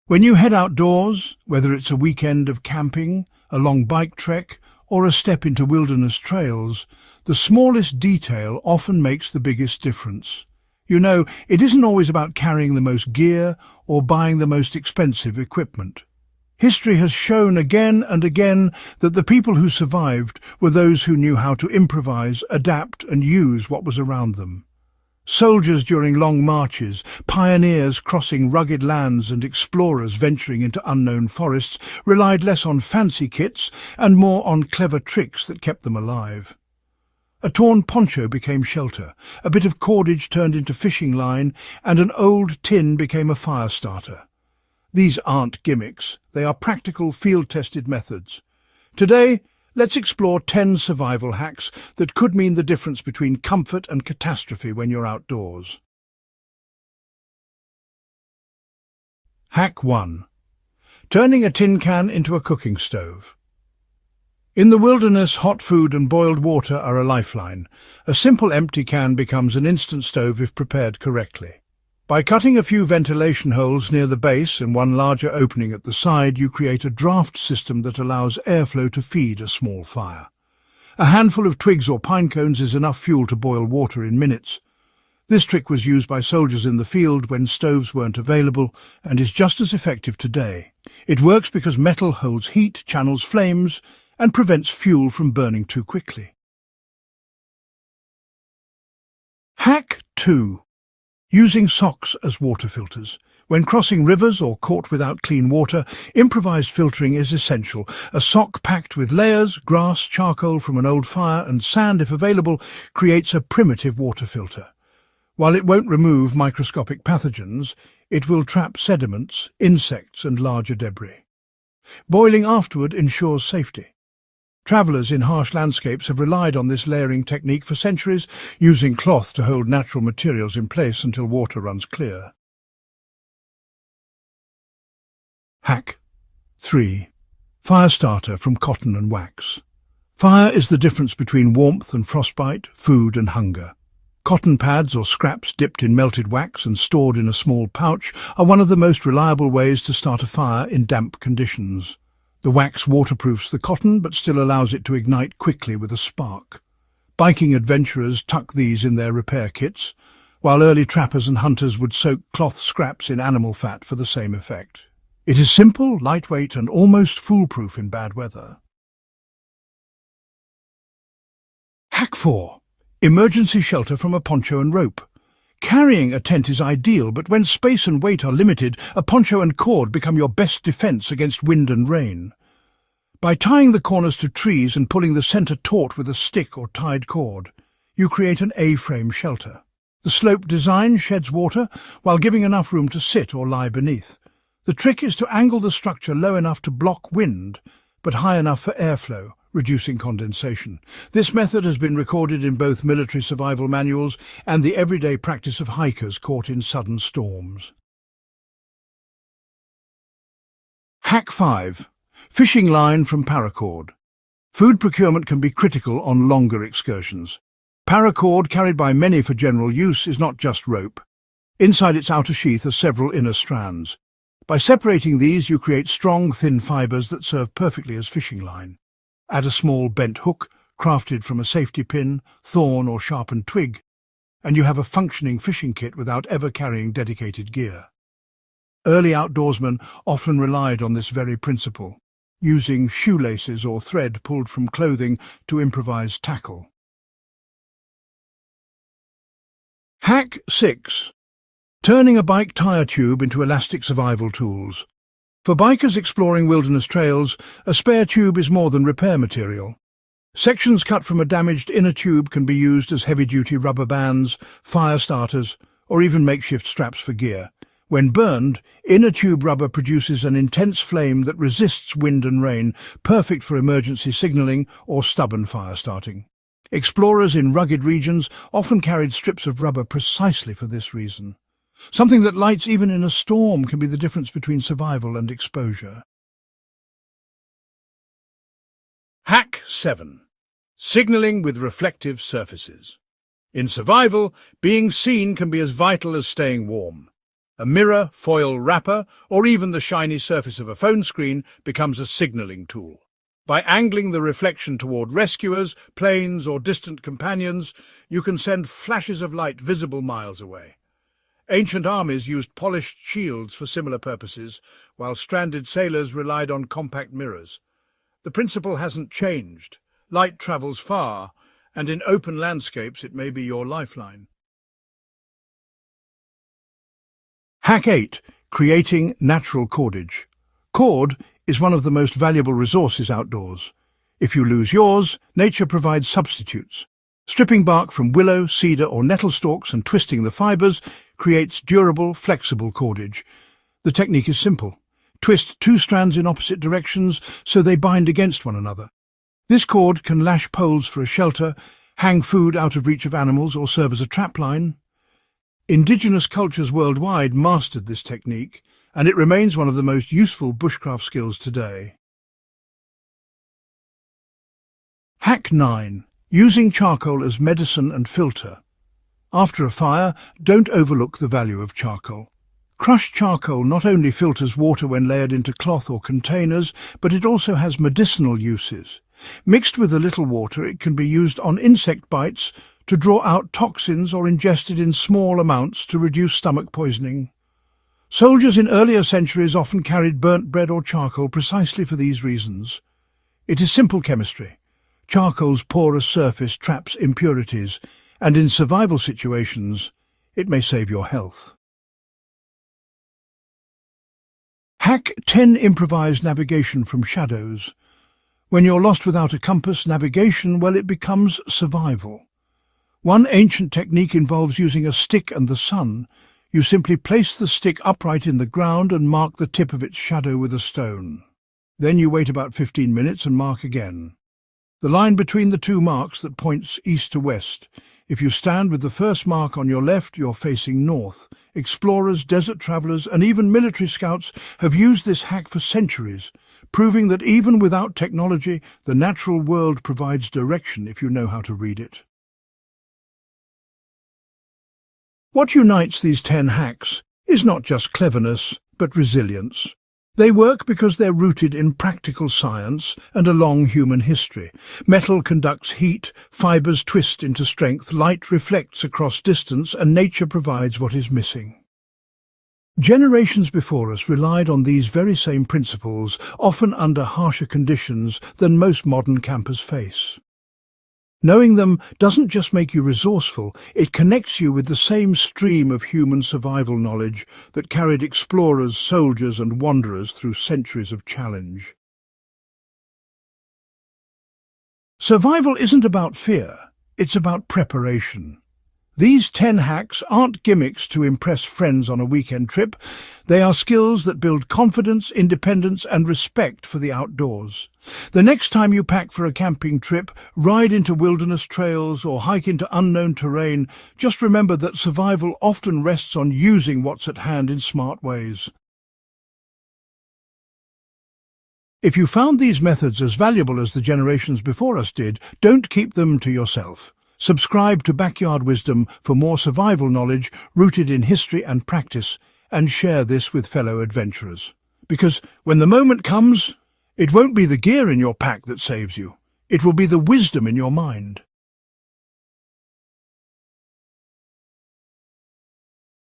When you head outdoors, whether it's a weekend of camping, a long bike trek, or a step into wilderness trails, the smallest detail often makes the biggest difference. You know, it isn't always about carrying the most gear or buying the most expensive equipment. History has shown again and again that the people who survived were those who knew how to improvise, adapt, and use what was around them. Soldiers during long marches, pioneers crossing rugged lands, and explorers venturing into unknown forests relied less on fancy kits and more on clever tricks that kept them alive. A torn poncho became shelter, a bit of cordage turned into fishing line, and an old tin became a fire starter. These aren't gimmicks, they are practical, field-tested methods. Today, let's explore 10 survival hacks that could mean the difference between comfort and catastrophe when you're outdoors. Hack 1. Turning a tin can into a cooking stove. In the wilderness, hot food and boiled water are a lifeline. A simple empty can becomes an instant stove if prepared correctly. By cutting a few ventilation holes near the base and one larger opening at the side, you create a draft system that allows airflow to feed a small fire. A handful of twigs or pine cones is enough fuel to boil water in minutes. This trick was used by soldiers in the field when stoves weren't available and is just as effective today. It works because metal holds heat, channels flames, and prevents fuel from burning too quickly. Hack 2. Using socks as water filters. When crossing rivers or caught without clean water, improvised filtering is essential. A sock packed with layers, grass, charcoal from an old fire, and sand, if available, creates a primitive water filter. While it won't remove microscopic pathogens, it will trap sediments, insects, and larger debris. Boiling afterward ensures safety. Travellers in harsh landscapes have relied on this layering technique for centuries, using cloth to hold natural materials in place until water runs clear. Hack 3. Fire starter from cotton and wax. Fire is the difference between warmth and frostbite, food and hunger. Cotton pads or scraps dipped in melted wax and stored in a small pouch are one of the most reliable ways to start a fire in damp conditions. The wax waterproofs the cotton but still allows it to ignite quickly with a spark. Biking adventurers tuck these in their repair kits, while early trappers and hunters would soak cloth scraps in animal fat for the same effect. It is simple, lightweight, and almost foolproof in bad weather. Hack 4. Emergency shelter from a poncho and rope. Carrying a tent is ideal, but when space and weight are limited, a poncho and cord become your best defense against wind and rain. By tying the corners to trees and pulling the center taut with a stick or tied cord, you create an A-frame shelter. The slope design sheds water while giving enough room to sit or lie beneath. The trick is to angle the structure low enough to block wind, but high enough for airflow, reducing condensation. This method has been recorded in both military survival manuals and the everyday practice of hikers caught in sudden storms. Hack 5. Fishing line from paracord. Food procurement can be critical on longer excursions. Paracord, carried by many for general use, is not just rope. Inside its outer sheath are several inner strands. By separating these, you create strong, thin fibers that serve perfectly as fishing line. Add a small bent hook, crafted from a safety pin, thorn or sharpened twig, and you have a functioning fishing kit without ever carrying dedicated gear. Early outdoorsmen often relied on this very principle, using shoelaces or thread pulled from clothing to improvise tackle. Hack 6. Turning a bike tire tube into elastic survival tools. For bikers exploring wilderness trails, a spare tube is more than repair material. Sections cut from a damaged inner tube can be used as heavy-duty rubber bands, fire starters, or even makeshift straps for gear. When burned, inner tube rubber produces an intense flame that resists wind and rain, perfect for emergency signaling or stubborn fire starting. Explorers in rugged regions often carried strips of rubber precisely for this reason. Something that lights even in a storm can be the difference between survival and exposure. Hack 7. Signaling with reflective surfaces. In survival, being seen can be as vital as staying warm. A mirror, foil wrapper, or even the shiny surface of a phone screen becomes a signaling tool. By angling the reflection toward rescuers, planes, or distant companions, you can send flashes of light visible miles away. Ancient armies used polished shields for similar purposes, while stranded sailors relied on compact mirrors. The principle hasn't changed. Light travels far, and in open landscapes it may be your lifeline. Hack 8. Creating natural cordage. Cord is one of the most valuable resources outdoors. If you lose yours, nature provides substitutes. Stripping bark from willow, cedar or nettle stalks and twisting the fibers creates durable, flexible cordage. The technique is simple. Twist two strands in opposite directions so they bind against one another. This cord can lash poles for a shelter, hang food out of reach of animals or serve as a trapline. Indigenous cultures worldwide mastered this technique, and it remains one of the most useful bushcraft skills today. Hack 9. Using charcoal as medicine and filter. After a fire, don't overlook the value of charcoal. Crushed charcoal not only filters water when layered into cloth or containers, but it also has medicinal uses. Mixed with a little water, it can be used on insect bites, to draw out toxins, or ingested in small amounts to reduce stomach poisoning. Soldiers in earlier centuries often carried burnt bread or charcoal precisely for these reasons. It is simple chemistry. Charcoal's porous surface traps impurities, and in survival situations, it may save your health. Hack 10. Improvised navigation from shadows. When you're lost without a compass, navigation, well, it becomes survival. One ancient technique involves using a stick and the sun. You simply place the stick upright in the ground and mark the tip of its shadow with a stone. Then you wait about 15 minutes and mark again. The line between the two marks that points east to west. If you stand with the first mark on your left, you're facing north. Explorers, desert travelers, and even military scouts have used this hack for centuries, proving that even without technology, the natural world provides direction if you know how to read it. What unites these 10 hacks is not just cleverness, but resilience. They work because they're rooted in practical science and a long human history. Metal conducts heat, fibers twist into strength, light reflects across distance, and nature provides what is missing. Generations before us relied on these very same principles, often under harsher conditions than most modern campers face. Knowing them doesn't just make you resourceful, it connects you with the same stream of human survival knowledge that carried explorers, soldiers, and wanderers through centuries of challenge. Survival isn't about fear, it's about preparation. These 10 hacks aren't gimmicks to impress friends on a weekend trip. They are skills that build confidence, independence, and respect for the outdoors. The next time you pack for a camping trip, ride into wilderness trails, or hike into unknown terrain, just remember that survival often rests on using what's at hand in smart ways. If you found these methods as valuable as the generations before us did, don't keep them to yourself. Subscribe to Backyard Wisdom for more survival knowledge rooted in history and practice, and share this with fellow adventurers. Because when the moment comes, it won't be the gear in your pack that saves you. It will be the wisdom in your mind.